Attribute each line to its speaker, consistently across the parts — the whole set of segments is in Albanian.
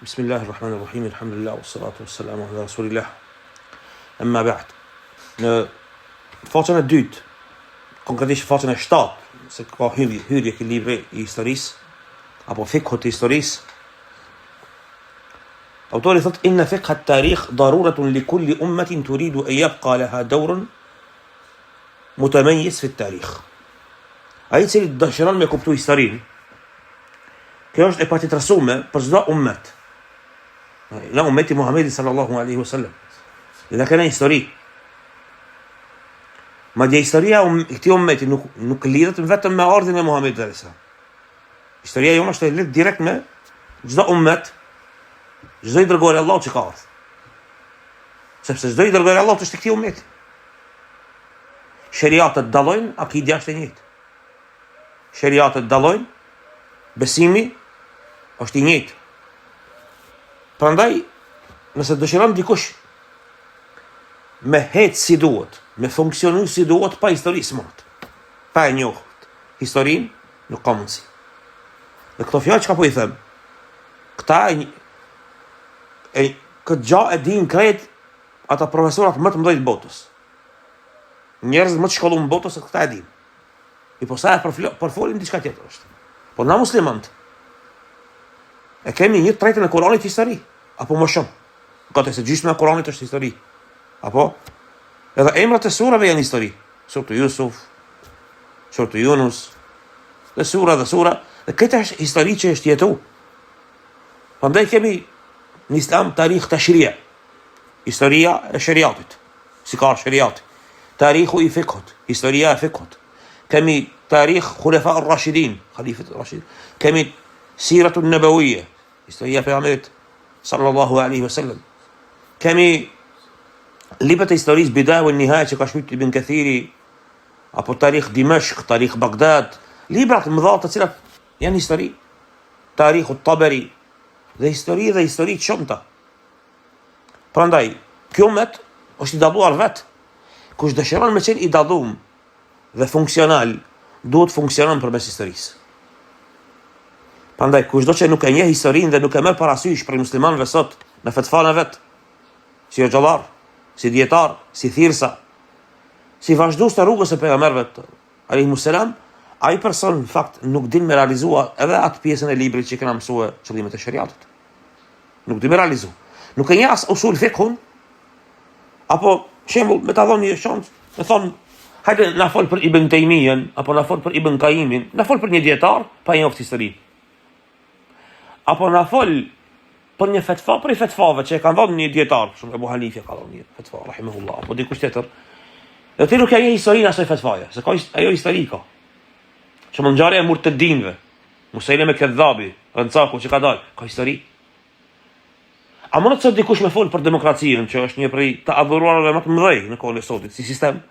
Speaker 1: Bismillahirrahmanirrahim, alhamdulillah, wassalatu wassalamu ala rasulillah. Amma ba'd. Në faqen e dytë, konkretisht faqen e 7, se ka hyrje ke libri I historisë, apo fikhu të historisë. Autori thot, inna fiqh at-tarikh daruratun li kulli ummatin turidu an yabqa laha dawrun mutamayyiz fi at-tarikh. Ai cili dëshiron me kuptu historinë, kjo është e patjetërsueshme për çdo ummet. La ummeti Muhamedi sallallahu alaihi wasallam. Dhe ka një histori. Madje historia e këtij ummeti nuk lidhet vetëm me ardhin e Muhamedit sallallahu alaihi wasallam. Historia jonë është lidhur direkt me çdo ummet, çdo I dërguar Allah që ka ardhur. Sepse çdo I dërguar Allah është I këtij ummeti. Sheriatet dallojnë, akida është e njëjtë. Sheriatet dallojnë, besimi është I njëjtë. Prandaj, nëse dëshiron dikush me hetë si duhet, me funksionu si duhet, pa historisë mund, pa e njohët, historinë nuk ka mundësi. Dhe këto fjallë që ka po I them, këta këtë gja e din krejt ata profesorat më të mëdhej botës. Njerëz më të shkollum botës, këta e din. I posa e përfolim diçka tjetër është. Po na muslimant, e kemi 1/3 e Kuranit histori, apo më shumë. Gati se gjysma e Kuranit është histori. Apo edhe emrat e surave janë histori. Suratu Yusuf, Suratu Yunus, dhe sura, dhe këtë është histori që është jetu. Prandaj kemi në Islam tarikh tashri', historia e shariatit, si ka shariati. Tarikhu I fiqhut, historia e fiqhut. Kemi tarikh khulafa ar-rashidin, khalifat ar-rashidin. Kemi siratu an-nabawiyya, historia e pejgamberit sallallahu alaihi wasallam. Kemi librat e historisë Bidaya wa Nihaya që ka shkruar Ibn Kathiri, apo tarikh Dimashq, tarikh Bagdad, libra të mëdha të cilat janë histori. Tarikh at-Tabari, dhe histori të shumta. Prandaj, kjo ummet është I dalluar vet. Kush dëshiron me qenë I dallum dhe funksional, duhet funksionon përmes historisë. Prandaj, kushdo që nuk e njeh historinë dhe nuk e merr parasysh për muslimanëve sot në fetfana vet, si xhallar, si dietar, si thirrsa, si vazhdues të rrugës së pejgamberëve alayhimus salam, ai person në fakt nuk din me realizua edhe atë pjesën e librit që kena mësuar qëllimet e shariatit. Nuk din me realizu. Nuk e njeh as usul fiqhun, apo shembull me ta dhënë një shans, me thon, hajde na fol për Ibn Taymijen, apo na fol për Ibn Qayyimin, na fol për një dietar pa njoft historinë. Apo na fol për një fetva për I fetvave që e kanë dhënë një dietar, shumë Abu Hanifa ka dhënë një fetva rahimahullah, apo dikush tjetër. Dhe ti nuk e njeh historinë asaj fetvaje, se ka ajo historika. Shumë ngjarje e murtedinëve, Musaileme Kedhabi, Rëncaku që ka dalë, ka histori. A mund të dikush me fol për demokracinë, që është një prej të adhuruarve më të mëdhej në kohën e sotit, si sistem,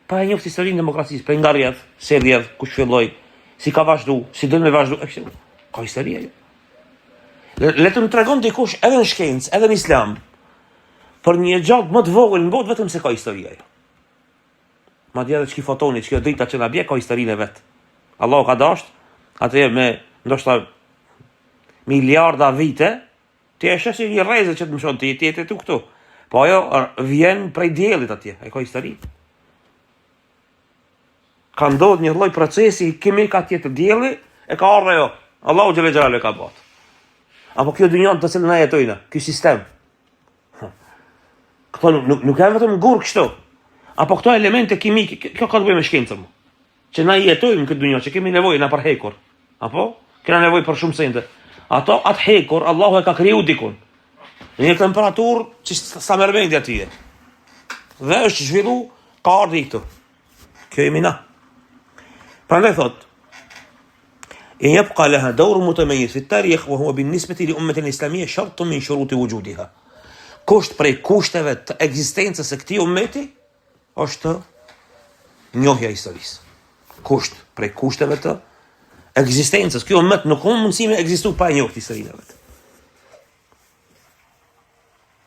Speaker 1: pa e njoft historinë e demokracisë, prej ngjarjeve, si rrjedh, kush filloi, si ka vazhdu, si do të vazhdu, ka histori ajo. Le të më tregon dikush edhe në shkencë, edhe në Islam, për një gjallë më të vogël në botë vetëm se ka historia ajo. Madje edhe çki fotoni, çka drita që na bie ka historinë e vet. Allahu ka dashur, atë me ndoshta miliarda vite, ti e sheh si një rrezë që të mëson ti jetë tu këtu. Po ajo vjen prej diellit atje, ai ka histori. Ka ndodhur një lloj procesi kimik atje të diellit, e ka ardhur ajo. Allahu xhela xhala ka bërë. Apo kjo dynjë të cilën na jetojna, ky sistem. Këto nuk janë vetëm gur kështu. Apo këto elemente kimike, kjo ka të bëjë me shkencën. Që na jetojmë në këtë dynjë, që kemi nevojë na për hekur. Apo kena nevojë për shumë sende. Ato atë hekur Allahu e ka kriju dikun. Në një temperaturë që sa merr vendi atje. Dhe është zhvillu ka ardhi këtu. Kjo jemi na. Prandaj thotë يبقى لها دور متميز في التاريخ وهو بالنسبة لأمة الإسلامية شرط من شروط وجودها. Kusht prej kushteve të ekzistencës së këtij ummeti është njohja e historisë. Kusht prej kushteve të ekzistencës. Ky ummet nuk ka mundësi me ekzistuar pa njohur historinë e vet.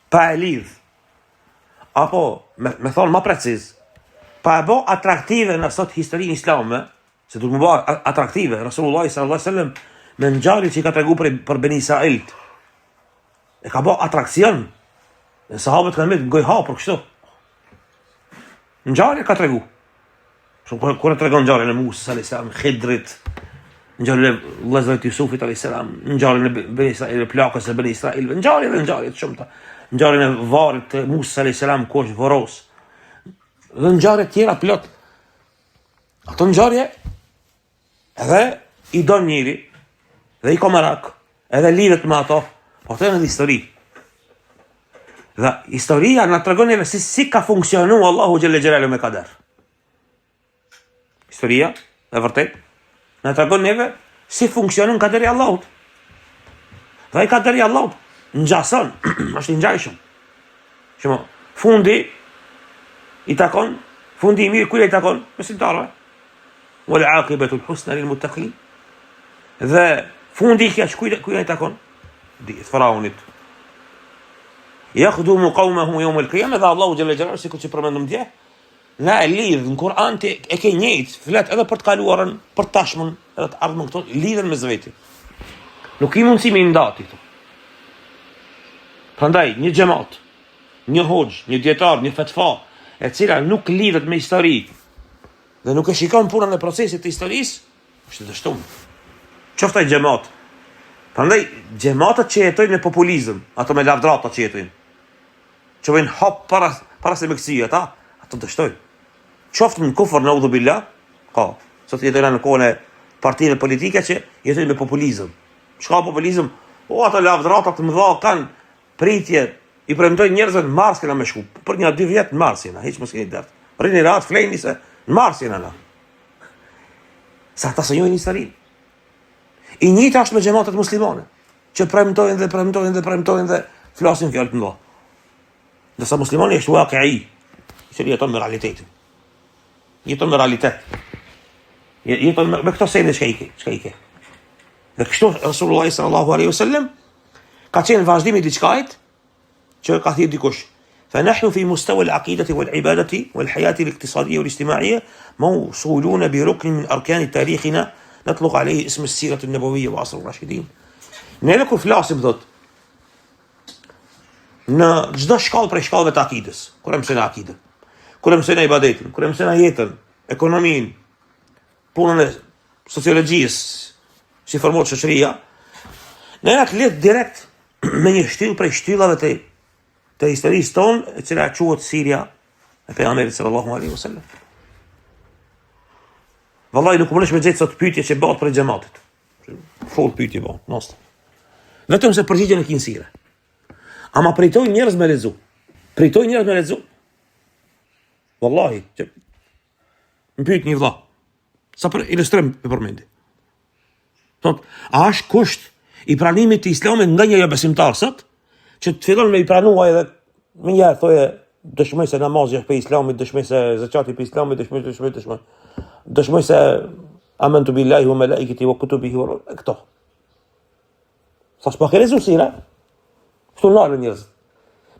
Speaker 1: Pa e lidh. Apo me thon më preciz, pa e bë atraktive në sot historinë islame, se duhet më bëj atraktive Rasulullah sallallahu alaihi wasallam me ngjarjet që ka treguar për Beni Israilit. E ka bë atraksion. Dhe sahabët kanë me gojë hapur kështu. Ngjarje ka tregu. Shumë kur e tregon ngjarjen e Musa alayhis salam, Khidrit, ngjarjen e vëllezërit Jusufit alayhis salam, ngjarjen e Bani Israil, plakës e Bani Israil, ngjarje të shumta. Ngjarjen e varrit të Musa alayhis salam ku është voros. Dhe ngjarje tjera plot. Ato ngjarje edhe i don njëri dhe i ka merak, edhe lidhet me ato, po të në histori. Dhe historia na tregon neve si ka funksionu Allahu xhelle xhelalu me kader. Historia, e vërtet, na tregon neve si funksionon kaderi Allahut. Dhe i kaderi Allahut ngjason, është i ngjajshëm. Shumë fundi i takon, fundi i mirë kujt i takon? Besimtarëve. Wal aqibatu al-husna lil muttaqin. Dhe fundi i keq kujt i takon? Faraonit. Yakhdumu qawmahu yawm al-qiyamah, dhe Allahu xhalla xhelalu sikur që përmendëm dje, na e lidh në Kur'an e ke njëjtë, flet edhe për të kaluarën, për tashmën, edhe të ardhmen këto lidhen me vetë. Nuk i mundsi me ndati këtu. Prandaj një xhamat, një hoxh, një dietar, një fatfa, e cila nuk lidhet me histori dhe nuk e shikon punën e procesit të historisë, është dështuar. Qoftë ai xhamat. Prandaj xhamatët që jetojnë me populizëm, ato me lavdrata që jetojnë. Që vjen hop para se me kësi ata, ato dështojnë. Qoftë në kufër në udhu billah, sot jetojnë në kohën e partive politike që jetojnë me populizëm. Çka populizëm? Ato lavdrata të mëdha kanë pritje, i premtojnë njerëzve në Mars kena me shku. Për 1-2 vjet në Mars jena, hiç mos keni dert. Rini rat flejni se në Mars jena na. Sa ata sonjojnë historinë. I njëjta është me xhamatet muslimane, që premtojnë dhe flasin fjalë të mëdha. Ndërsa muslimani është waqi'i, që jeton me realitetin. Jeton me realitet. Jeton me këto sene çka i ke. Dhe kështu Resulullah sallallahu alaihi wasallam ka qenë vazhdimi i diçkait që ka thënë dikush. فنحن في مستوى العقيدة والعبادة والحياة الاقتصادية والاجتماعية موصولون بركن من أركان تاريخنا نطلق عليه اسم السيرة النبوية وعصر الراشدين. Ne kur flasim thot në çdo shkallë prej shkallëve të akidës, kur e mësojnë akidën, kur e mësojnë ibadetin, kur e mësojnë jetën, ekonominë, punën e sociologjisë, si formohet shoqëria, ne na lidh direkt me një shtyllë prej shtyllave të historisë tonë, e cila quhet Siria e pejgamberit sallallahu alaihi wasallam. Vallahi nuk mundesh me gjetë sot pyetje që bëhet për xhamatit. Full pyetje bën, mos. Vetëm se përgjigjen e kinsire. Ama pritoj njerëz me lexu. Wallahi, më pyet një vëlla. Sa për ilustrim e përmendi. Thot, a është kusht i pranimit të Islamit nga një besimtar sot, që të fillon me i pranua edhe me një thoje dëshmoj se namazi është për Islamit, dëshmoj se zakati për Islamit, dëshmoj se amantu billahi wa malaikatihi wa kutubihi wa këto. Sa s'po ke lexuar sira? Këtu nalën njerëz.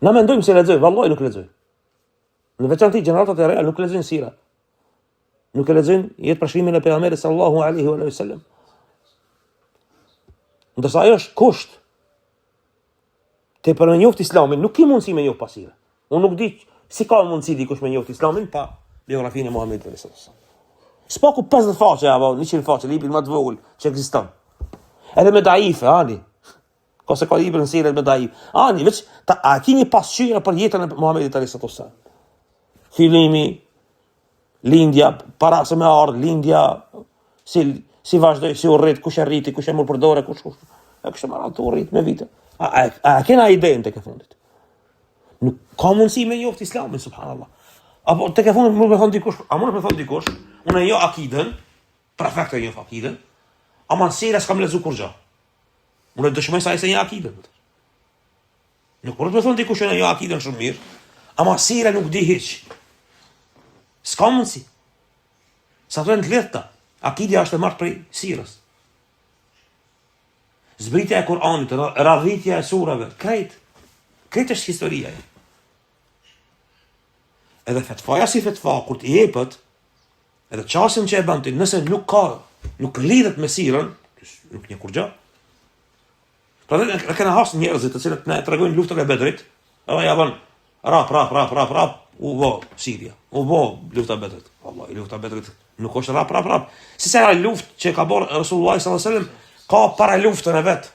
Speaker 1: Na mendojmë se lexoj, vallahi nuk lexoj. Në veçantë gjeneratat e reja nuk lexojnë sira. Nuk e lexojnë jetë përshkrimin e pejgamberit sallallahu alaihi wa sallam. Ndërsa ajo është kusht te për me njoft Islamin, nuk ki mundësi me njoft pasire. Unë nuk di si ka mundësi dikush me njoft Islamin pa biografinë e Muhamedit sallallahu alaihi wasallam. S'po ku 50 faqe apo 100 faqe librin më të vogël që ekziston. Edhe me daif, ani. Ka se ka librin në siret me daif. Ani, veç a ki një pasqyrë për jetën e Muhamedit sallallahu alaihi wasallam. Fillimi, lindja, para se me ardh, lindja, si vazhdoi, si u rrit, kush e rriti, kush e mor për dorë, kush. E kështu marrë të rrit me vite. A kena idenë të ke fundit? Nuk ka mundësi me njoft Islamin, subhanallah. Apo të ke fundit më me thonë dikush, a më me thonë dikush, unë e jo akiden, perfekt e jo akiden, ama në sira s'kam lezu kur gja. Unë e dëshmoj sa e se një akiden. Nuk përët me thonë dikush unë e jo akiden shumë mirë, ama sira nuk di hiq. S'ka mundësi. Sa të e në të letë ta, akidja është e marrë prej sirës. Zbritja e Kur'anit, radhitja e surave, krejt është historia. Edhe fetfaja si fetfa, kur t'i jepët, edhe qasim që e bantin, nëse nuk lidhet me sirën, nuk një kur gja, Pra ne kena hasë njerëzit të cilët ne tregojnë luftën e Bedrit, edhe ja bën rap, u bë Siria, u bë lufta e Bedrit. Wallahi lufta e Bedrit nuk është rap. Si sa luftë që ka bërë Resulullah sallallahu alaihi wasallam, ka para luftën e vet.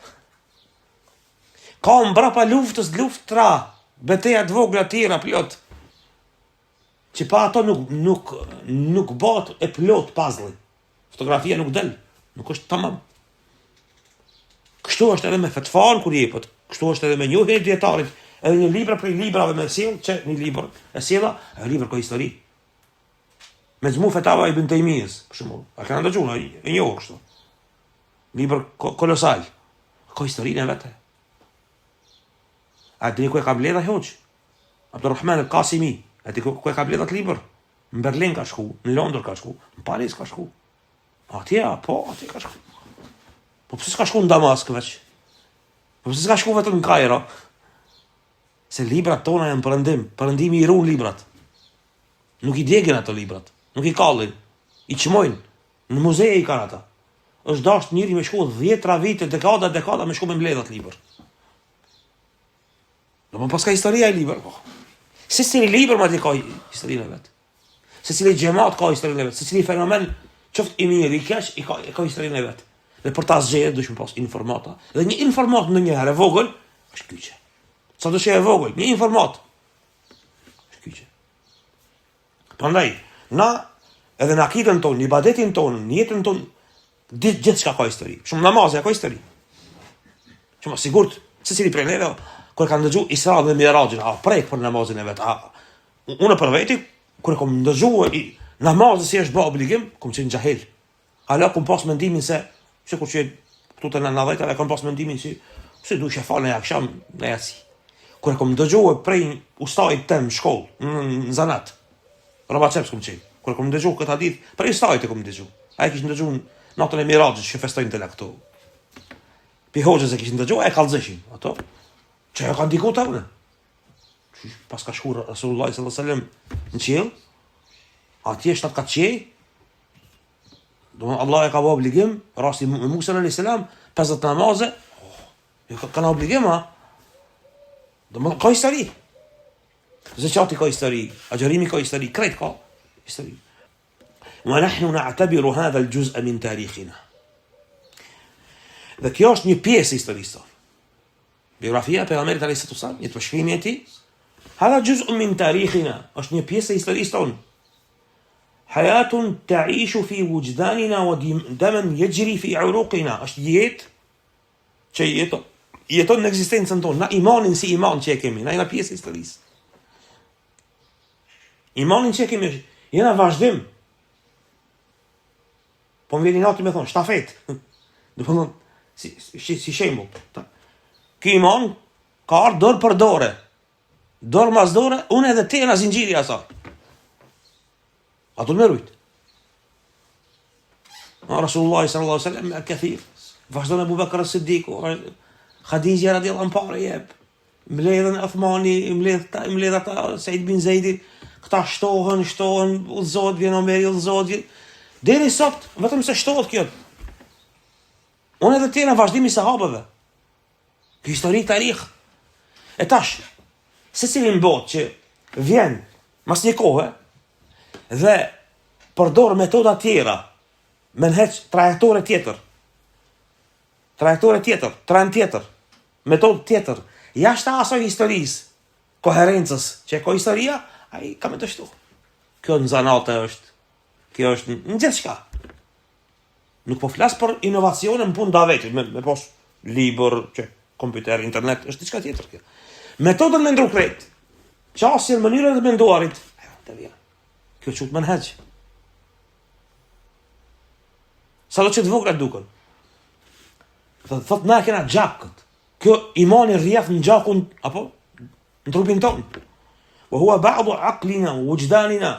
Speaker 1: Ka mbrapa luftës luftra, betejat vogla tjera plot. Që pa ato nuk bëhet e plot puzzle. Fotografia nuk del, nuk është tamam. Kështu është edhe me fetfan kur jepet, kështu është edhe me njohjen e dietarit, edhe një libër për librave me sjell, që një libër e sjella, një libër ka histori. Me zmu fetava Ibn Taymiyes, për shembull. A kanë dëgjuar e njohur kështu. Libër kolosal. Ka historinë e vet. A dini ku e ka bledha Hoxh? Abdulrahman al-Qasimi. A dini ku e ka bledha atë libër? Në Berlin ka shku, në Londër ka shku, në Paris ka shku. Atje ka shku. Po pse s'ka shku në Damask veç? Po pse s'ka shku vetëm në Kairo? Se librat tona janë përëndimi i runë librat. Nuk i djegin ato librat, nuk i kallin, i qmojnë, në muzeje i kanë ata. Është dasht njëri me shku 10 vite, dekada me shku me mbledhat libër. Do më paska historia i libër. Se cili libër ma di ka historinë e vetë. Se cili gjemat ka historinë e vetë. Se cili fenomen qoftë i mirë, i keq, ka historinë e vetë. Dhe për ta zgjedhur duhet të pas informata. Dhe një informat në një herë vogël është kyçe. Sa do të shë vogël, një informat është kyçe. Prandaj, na edhe në akidën tonë, në ibadetin tonë, në jetën tonë, gjithçka ka histori. Shumë namazi ka histori. Shumë sigurt, secili prej neve kur kanë dëgjuar Isra dhe Mirajin, prek për namazin e vet. Unë për veti kur kam dëgjuar namazi si është bë obligim, kam qenë xahil. Ala kam pas mendimin se kur që këtu të në 90-ave kam pas mendimin se du që falë në aksham në jasi. Kër kam dëgjohë prej ustajt tem shkollë, në zanat, Robaceps kam qenë. Kër kam dëgjohë këtë hadith, prej ustajt e kam dëgjohë. A e kishën dëgjohë natën e Mirajit që festojnë të lakto. Pi hoxës e kishën dëgjohë, e kalzeshin. Ato, që e kanë diku të une. Pas ka shkur Rasulullah sallallahu alaihi wasallam në qiell, atje shtat ka qiell. Allah e ka bë obligim, rasti Musa alayhis salam, 50 namaze, kanë obligim, do ka histori. Zakati ka histori, agjerimi ka histori, krejt ka histori. Wa nahnu na'tabiru hadha al-juz'a min tarikhina. Dhe kjo është një pjesë e historisë tonë. Biografia e pejgamberit alayhis salam, një shkrimi i tij, hadha juz'un min tarikhina, është një pjesë e historisë tonë. حياة تعيش في وجداننا ودما يجري في عروقنا. është jetë që jeton në ekzistencën tonë, na imanin si iman që e kemi, na jena pjesë e historisë. Imanin që e kemi jena vazhdim. Po më vjen natë me thonë, shtafet. Do të thonë si shembull. Ky iman ka ardhur dorë për dorë. Dorë mas dorë, unë edhe ti na zinxhiri asaj. A do të merujt. Rasulullah sallallahu alaihi wasallam kathir. Vazhdon Abu Bakr as-Siddiq, Khadija radhiyallahu anha jep. Mbledhen Uthmani, mbledh ata Said bin Zaidi, këta shtohen, udhëzohet vjen Omeri, udhëzohet. Deri sot vetëm se shtohet kjo. Unë edhe ti në vazhdimi i sahabëve. Kjo histori tarikh. E tash, secili mbot që vjen mas një kohë dhe përdor metoda tjera, menheq trajektore tjetër, tren tjetër, metodë tjetër, jashtë asaj historisë, koherencës që e ka historia, ai ka me të shtu. Kjo në zanate është, kjo është në gjithë shka. Nuk po flas për inovacione në punë davetit, me pos libër, që kompjuter, internet, është diçka tjetër kjo. Metodën me ndru krejt, qasjen, mënyrën dhe menduarit, të vjen. Kjo qëtë menheq. Sa do që të vogla duken. Thot na kena gjak këtë. Kjo imani rrjedh në gjakun, apo? Në trupin tonë. Wa hua ba'du aqlina, wujdanina,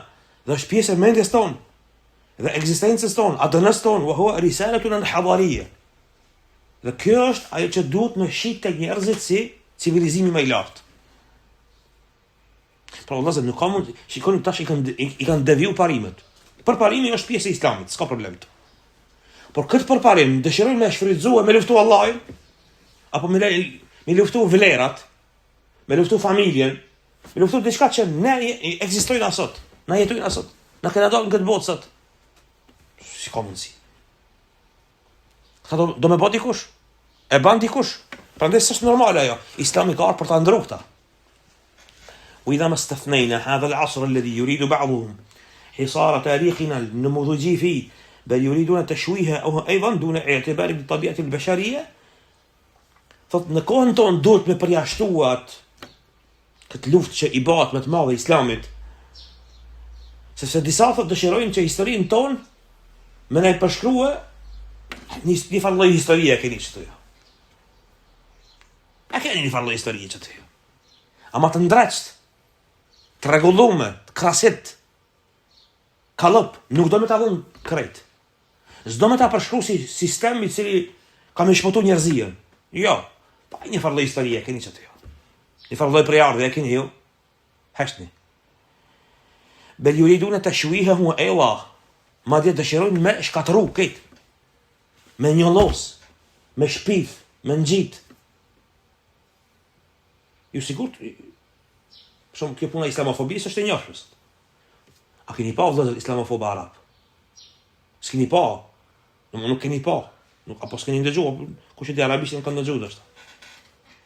Speaker 1: dhe është pjesë e mendjes tonë, dhe ekzistencës tonë, adënës tonë, wa hua risaletun al-hadariyya. Dhe kjo është ajo që duhet në shit të njerëzit si civilizimi më i lartë. Pra vëllazë, nuk ka mund, shikoni tash i kanë deviju parimet. Përparimi është pjesë e islamit, s'ka problem të. Por këtë përparim dëshirojnë me shfrytëzue me luftu Allahin, apo me luftu vlerat, me luftu familjen, me luftu diçka që ne ekzistojnë asot, na jetojnë asot, na kena dalë në këtë botë sot. Si ka mundsi? Ka do me bë dikush? E ban dikush? Prandaj s'është normale ajo. Islami ka ardhur për ta ndruar këtë. وإذا ما استثنينا هذا العصر الذي يريد بعضهم حصار تاريخنا النموذجي فيه بل يريدون تشويهه أيضا دون اعتبار بالطبيعة البشرية thot në kohën tonë duhet me përjashtuat këtë luftë që i bëhet më të madhe Islamit, sepse disa thot dëshirojnë që historinë tonë me na përshkrua një farë historie keni çto. A keni një farë historie çto. Ama të ndreqt, të rregullume, të krasit, kallop, nuk do me ta dhënë krejt. S'do me ta përshkru si sistem i cili ka me shpëtu njerëzien. Jo, pa një farë historie keni çto. Një farë prejardhje keni ju. Hashni. Bel yuriduna tashwihahu aywa. Madje dëshirojnë me shkatëru këtë. Me njollos, me shpif, me ngjit. Ju sigurt shumë kjo puna islamofobisë është e njohur. A keni pa vëllezër islamofob arab? S'keni pa? Nuk keni pa. Apo s'keni ndëgjuar, kush e di arabisht nuk kanë ndëgjuar ashtu.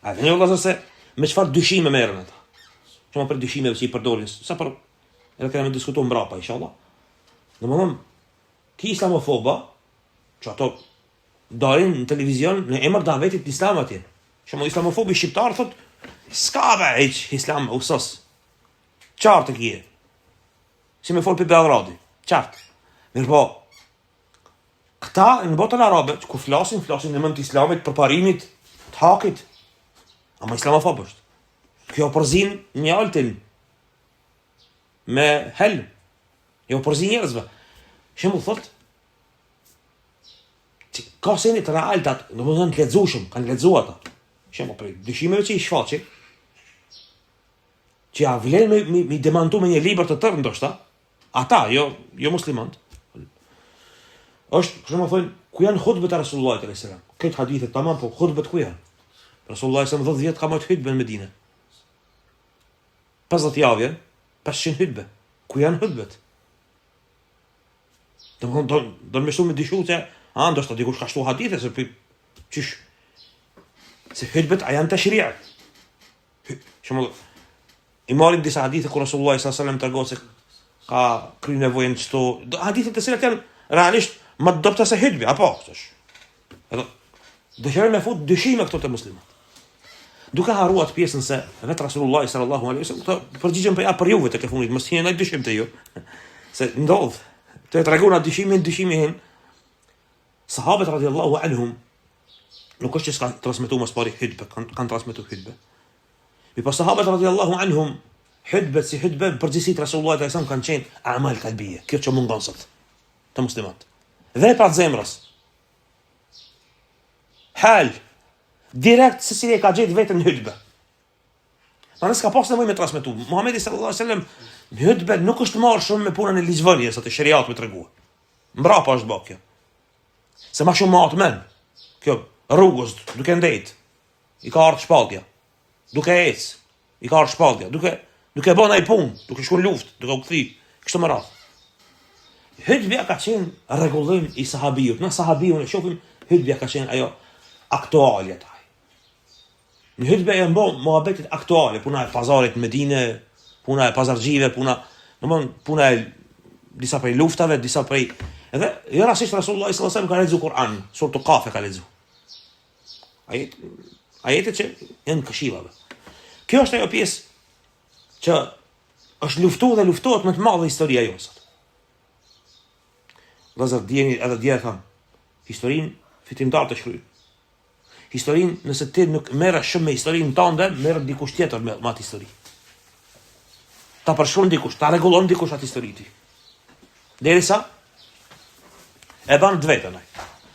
Speaker 1: A dhe një vëllezër se me çfarë dyshime merren ata? Shumë për dyshimeve që i përdorin, sa për edhe kemi diskutuar mbrapa inshallah. Domethënë, ki islamofoba, që ato dalin në televizion në emër davetit të islam atje. Shumë islamofobi shqiptar thot, s'ka hiç islam usos. Qartë kje. Si me fol për Beogradi, qartë. Mirë po, këta në botën arabe, kur flasin në mend të islamit, përparimit, të hakit. Ama islamofob është. Kjo përzin një altin me helm. Jo përzin njerëzve. Shembull thot, që ka seni të realtat, në më dhënë të ledzushëm, kanë ledzuar ata. Shembull për dyshimeve që i shfaqi, që ja vlen me demantu me një libër të tërë ndoshta, ata, jo muslimant. Është, kështu më thonë, ku janë hutbet e Rasulullahit alayhis salam? Këtë hadithet tamam, po hutbet ku janë? Rasulullah sa 10 vjet ka marrë hutbën në Medinë. 50 javë, 500 hutbe. Ku janë hutbet? Do më shumë dishu se ndoshta dikush ka shtu hadithe se çish se hutbet janë të shari'a. Shumë i marrin disa hadithe ku Rasulullah sallallahu alaihi wasallam tregon se ka kryer nevojën çto hadithe të cilat janë realisht më dobta se hutbe, apo thash. Edhe dëshiroj me fut dyshime këto të muslimanët. Duke harruar pjesën se vetë Rasulullah sallallahu alaihi wasallam këto përgjigjen për juve të funit, mos jeni ndaj dyshim të ju. Se ndodh të tregona dyshimin sahabët radhiyallahu anhum nuk është që kanë transmetuar mos pari hutbe, kanë transmetuar hutbe. Mi pas sahabët radhiyallahu anhum hutbe si hutbe përgjithësi Rasulullah sallallahu alaihi wasallam kanë qenë amal kalbie, kjo që mungon sot të muslimanët. Dhe pa zemrës. Hal direkt se si e ka gjetë vetën në hutbe. Ma nësë ka pas nevojë me transmetu. Muhamedi sallallahu alaihi wasallam në hutbe nuk është marrë shumë me punën e ligjvënies atë shariat me tregua. Mbrapa është bë kjo. Se ma shumë matë men. Kjo rrugës duke ndejt. I ka ardhur shpallja. Duke ec. I ka ardhur shpallja. Duke bën ai punë, duke shkuar luftë, duke u kthy. Kështu më radh. Hutbja ka qenë rregullim i sahabijut. Na sahabijun e shohim hutbja ka qenë ajo aktuale taj. Në hutbe e mbo muhabetit aktuale, puna e pazarit në Medinë, puna e pazargjive, puna e disa prej luftave, disa prej... Edhe, jo rasisht Rasulullah sallallahu alaihi wasallam ka lexuar Kur'an, surën Qaf ka lexuar. Ajete që janë këshillave. Kjo është ajo pjesë që është luftuar dhe luftohet më të madhe historia jonë sot. Vëllezër, dijeni edhe dia tham, historinë fitimtar të shkruaj. Historinë, nëse ti nuk merresh shumë me historinë tënde, merr dikush tjetër me atë histori. Ta përshkruan dikush, ta rregullon dikush atë histori. Derisa e ban vetën ai.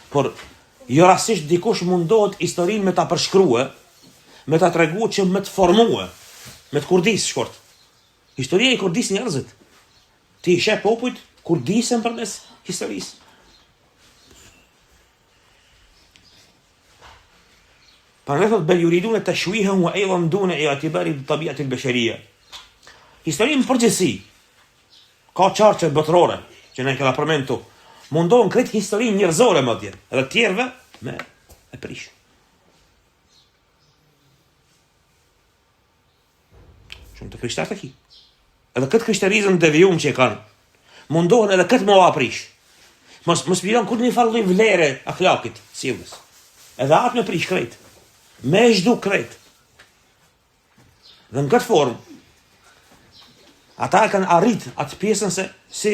Speaker 1: Por jo rastisht dikush mundohet historinë me ta përshkruë, me ta treguar që më të formue, me të kurdis shkurt. Historia e kurdis njerëzit. Ti i sheh popujt kurdisen përmes historisë. Prandaj thot bel yuridun tashwihan wa aidan duna i'tibari bi tabi'ati al-bashariyya. Historia në përgjithësi ka çarçe botërore që ne kemi përmendur. Mundohen këtë histori njerëzore madje, edhe të tjerëve me e prish. Shumë të prishtar të ki. Edhe këtë krishterizëm devijum që e kanë, mundohen edhe këtë më aprish. Mos piron kur një farë lloj vlere akhlakit, sjelljes. Edhe atë me prish krejt. Me zhdu krejt. Dhe në këtë formë, ata kanë arrit atë pjesën se si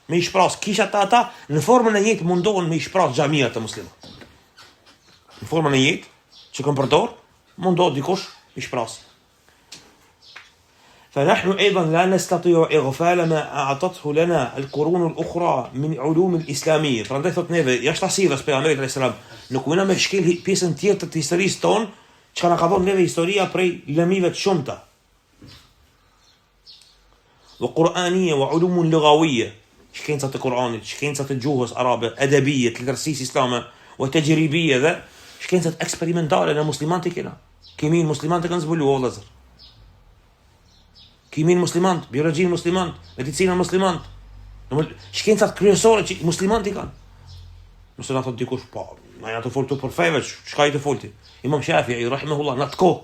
Speaker 1: me i shpras kishat ata në formën e njëjtë mundohen me i shpras xhamiat të muslimanëve. Në formën e njëjtë që kanë përdor, mundohet dikush i shpras. فنحن أيضا لا نستطيع إغفال ما أعطته لنا القرون الأخرى من علوم الإسلامية. Prandaj thot neve, jashtë asidhës pejgamberit alayhis salam, nuk mundna me shkel pjesën tjetër të historisë tonë, që na ka dhënë neve historia prej lëmive të shumta. وقرآنية وعلوم لغوية شكينة القرآن شكينة الجوهز عربة أدبية لترسيس إسلامه وتجريبية ذا شكينة إكسبريمنتال أنا مسلمان تكنا كمين مسلمان تكن زبلوا والله زر كمين مسلمان بيولوجين مسلمان مديسين مسلمان شكينة كريسورة مسلمان تكن مسلمان تديكوش ما يعطوا فولتو برفيفش شكاية فولتي إمام شافعي رحمه الله ناتكو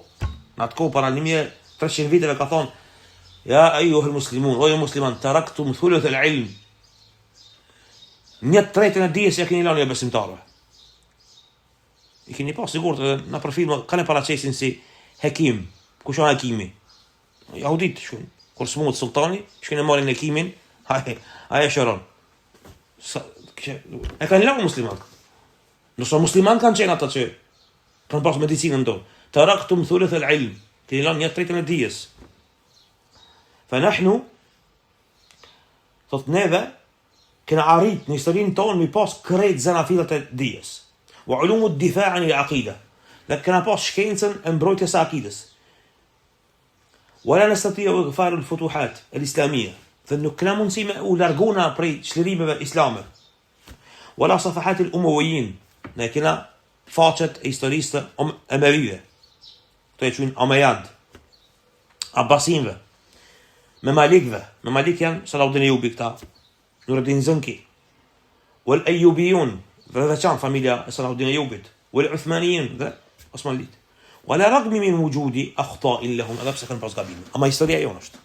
Speaker 1: para 1300 viteve ka thonë يا أيها المسلمون ويا مسلمان تركتم ثلث العلم. 1/3 e dijes ja keni lënë ja besimtarëve. I keni pas sigurt në profil kanë paraçesin si hekim. Kush është hekimi? Jahudit shun. Kur smut sultani, shkënë marrin hekimin, ai shëron. E kanë lënë musliman. Nëse musliman kanë qenë ata që kanë pas medicinën tonë. Taraktum thuluth al-ilm. Keni lënë 1/3 e dijes. فنحن thot neve kena arrit në historinë tonë mi pas krejt zanafilat e dijes wa ulumu ad-difa' 'an al-aqida dhe kena pas shkencën e mbrojtjes së akides wala nastati'u ighfar al-futuhat al-islamiyya dhe nuk kena mundësi me u larguna prej çlirimeve islame wala safahat al-umayyin ne kena faqet e historisë emevive to e quajnë Omejad Abbasinëve مماليك يعني Salahuddin Ayyubi këta, Nuruddin Zënki, wal Ayyubiyun, dhe kanë familja e Salahuddin Ayyubit, wal Uthmaniyin dhe Osmanlit. Wala ragmi min wujudi akhta'in lahum, edhe pse kanë pas gabime. Ama historia jonë është.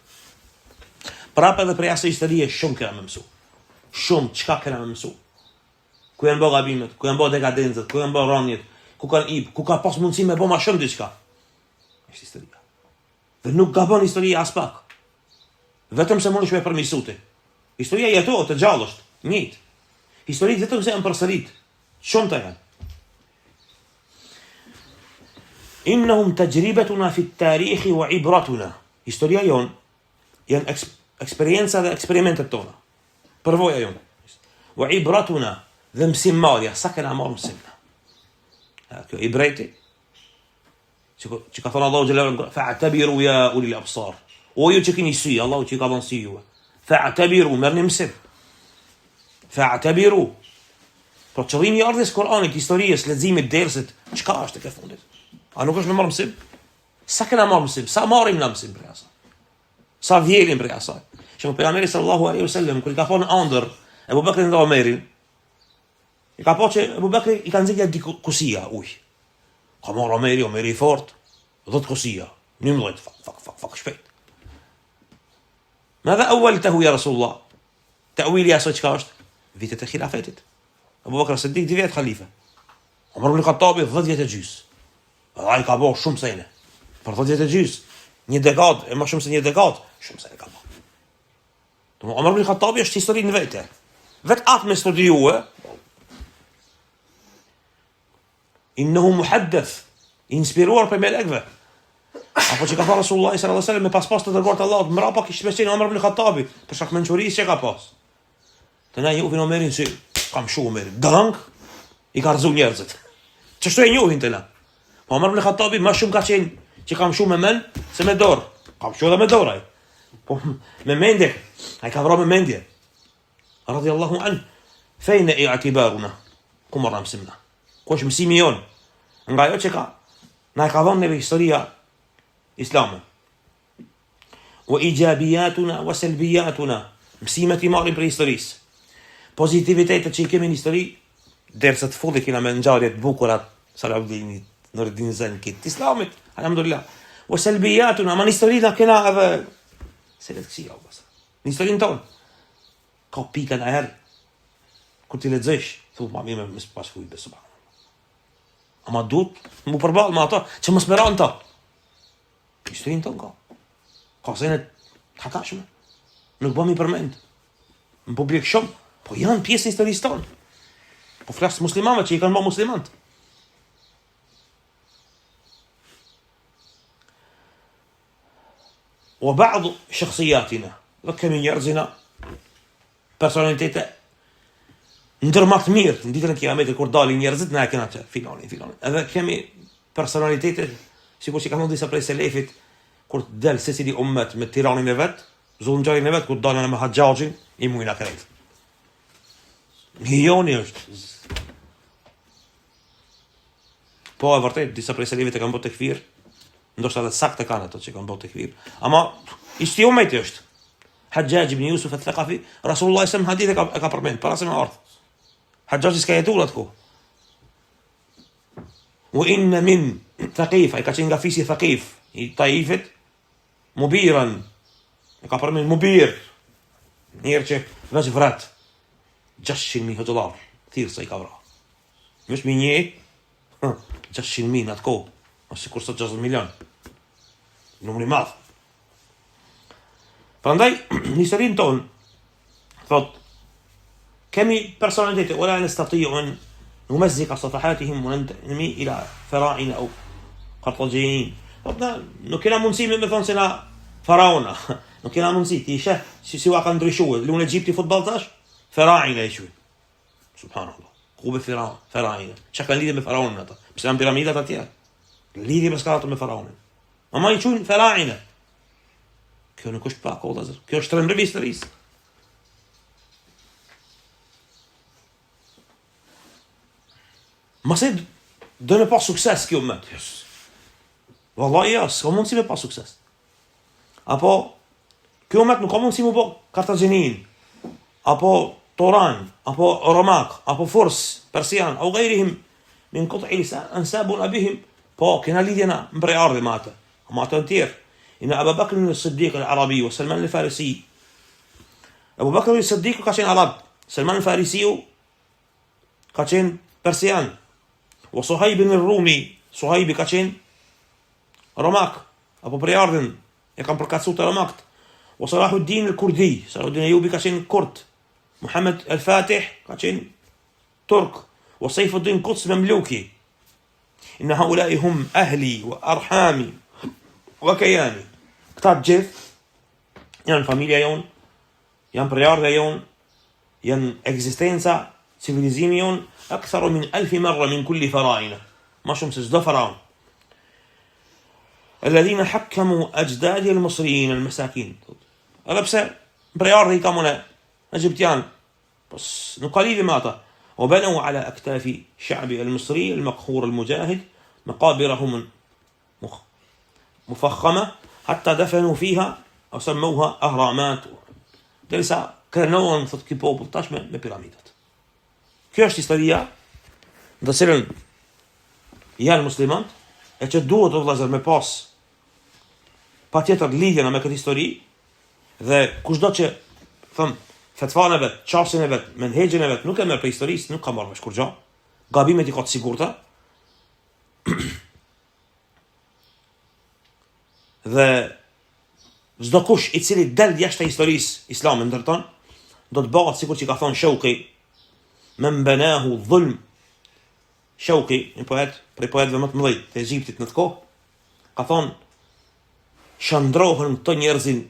Speaker 1: Prapë edhe prej asaj historie shumë kena më mësu. Shumë çka kena më mësu. Ku janë bë gabimet, ku janë bë dekadencët, ku janë bë rënjet, ku kanë ku ka pas mundësi me bë më shumë diçka. Është historia. Dhe nuk gabon historia as pak. Vetëm se mundesh me përmirësuti. Historia jetohet të gjallë është, njëjtë. Historitë vetëm se janë përsërit. Shumë të janë. Innahum tajribatuna fi at-tarikh wa ibratuna. Historia jon janë eksperjenca dhe eksperimentet tona. Përvoja jon. Wa ibratuna dhe mësimmarrja, sa kena marrë mësim. Kjo ibreti. Që ka thënë Allahu xhallahu fa'tabiru ya ulil absar. O ju që keni sy, Allahu që ka dhënë sy juve. Fa'tabiru, merrni mësim. Fa'tabiru. Po qëllimi i ardhes Kur'anit, historisë, leximit, dersit, çka është tek e fundit? A nuk është me marrë mësim? Sa kena marrë mësim? Sa marrim në mësim për asaj? Sa vjelim për asaj? Që pejgamberi sallallahu alaihi wasallam kur i ka thonë ëndër Abu Bakrin dhe Omerin, i ka thonë që Abu Bakri i ka nxjerrë di kusia ujë. Ka marrë Omeri i fort, 10 kusia, 11 fak shpejt. ماذا أولته يا رسول الله؟ تأويل يا سوتش كاشت فيتة خلافته أبو بكر الصديق دي فيت خليفة عمر بن الخطاب ضد جيس هاي كابو شوم سنة فرضد جيس një dekadë, më shumë se një dekadë, shumë se e ka bërë. Do Omar ibn Khattabi është historinë vetë. Vetë atë me studiue. Innehu muhaddath, inspiruar për melekëve. Apo që ka thënë Resulullah sallallahu alaihi wasallam me pas të dërguar të Allahut, mbrapa kishte besin Omar ibn Khattabi, për shkak mençurisë që ka pas. Të na njohin Omerin si kam shumë Omerin. Gang i ka rrezu njerëzit. Ç'është e njohin të na. Po Omar ibn Khattabi më shumë ka qenë që kam shumë me men se me dorë. Kam shumë dhe me dorë ai. Po me mendje, ai ka vrarë me mendje. Radiyallahu an. Fejna i'tibaruna. Ku marram simna. Ku është mësimi jon? Nga ajo që ka Na e ka dhënë neve historia islame. Wa ijabiyatuna wa salbiyatuna. Mësimet i marrim për historisë. Pozitivitetet që i kemi në histori, derisa të fundit kena me ngjarje të bukura, Salahuddinit, Nuruddin Zenkit, Islamit, alhamdulillah. Wa salbiyatuna, ma në historinë kena edhe selektësia ose. Në historinë tonë ka pika në herë kur ti lexosh, thuaj ma mirë më pas fujt beso. Ama duhet mu përball me ata që mos meron ta. Historinë tonë ka. Ka sene të hatashme. Nuk bëmi përmend. Në publik shumë, po janë pjesë e historisë tonë. Po flas muslimanëve që i kanë bërë muslimanët. Wa ba'd shakhsiyatina, do kemi njerëzina personalitete ndër më të mirë në ditën e Kiametit kur dalin njerëzit na e kanë atë filoni. Edhe kemi personalitete sikur që kanë disa prej selefit kur del secili ummet me tiranin e vet, zullumxharin e vet kur dalën me Haxhaxhin i mujna krejt. Milioni është. Po e vërtet disa prej selefit e kanë bërë tekfir, ndoshta edhe saktë kanë ato që kanë bërë tekfir. Ama ishte ummeti është. Hajjaj ibn Yusuf al-Thaqafi, Rasulullah sallallahu alaihi wasallam hadith e ka përmend para se me ardh. Hajjaj s'ka jetuar atko. Wa inna min Thaqif, ai ka qenë nga fisi Thaqif, i Taifit, Mubiran, e ka përmend Mubir, njerë që veç vrat, $600,000, thirrsa i ka vra. Veç me një, $600,000 atko, ose kur sot 60 milion. Numri madh. Prandaj, në historinë tonë, thot, kemi personalitete, wala nastati'u an numazziqa safahatihim wa nantami ila fara'ina aw qartajiyin. Thot, nuk kena mundësi me thonë se na faraona. Nuk kena mundësi, ti sheh si u ka ndryshuar. Lunë Egjipti futboll tash, fara'ina e quajnë. Subhanallah. Klube fara'ina. Çka kanë lidhje me faraonin ata? Pse janë piramidat atje? Lidhje me skatë me faraonin. Ama i quajnë fara'ina. Kjo nuk është pak, o Kjo është trembëri historisë. Mase do me pas sukses kjo ummet. Wallahi ja, s'ka mundësi me pas sukses. Apo kjo ummet nuk ka mundësi me po Kartaginin, apo Toran, apo Romak, apo Furs, Persian, au ghairihim min qut'i ansabuna bihim, po kena lidhjena mbrej ardhi me atë. Ma atë të tjerë. إن أبا بكر الصديق العربي وسلمان الفارسي أبو بكر الصديق كاشين عرب سلمان الفارسي كاشين برسيان وصهيب الرومي صهيب كاشين رماك أبو برياردن يكان بركاتسوت رماكت وصلاح الدين الكردي صلاح الدين أيوبي كاشين كرد محمد الفاتح كاشين ترك وسيف الدين قدس مملوكي إن هؤلاء هم أهلي وأرحامي وكياني këta gjithë janë familja jonë, janë prejardhja jonë, janë ekzistenca, civilizimi jonë, aktharu min 1000 marra min kulli fara'ina. Ma shumë se çdo faraon. Alladhina hakkamu ajdadi al-Misriyin al-masakin. Edhe pse prejardhja i kamune egjiptian, pos nuk ka lidhje me ata. وبنوا على أكتاف شعب المصري المقهور المجاهد مقابرهم مفخمة حتى دفنوا فيها وسموها أهرامات. Derisa krenuan thot ky popull tash me piramidat. Kjo është historia në cilën janë muslimanët e që duhet të vëllazër me pas patjetër lidhje me këtë histori dhe kushdo që thon fetvan e vet, çastin e vet, menhexhin e vet nuk e merr për historisë, nuk ka marrë vesh kur gjë. Gabimet i ka të sigurta. Dhe çdo kush i cili del jashtë historisë islame ndërton do të bëhet sikur që ka thonë Shauqi men banahu dhulm. Shauqi, një poet prej poetëve më të mëdhenj të Egjiptit në të kohë, ka thonë shndrohen këto njerëzin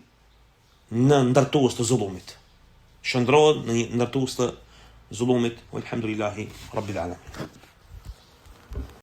Speaker 1: në ndërtues të zullumit. Shndrohen në ndërtues të zullumit, walhamdulillahi rabbil alamin.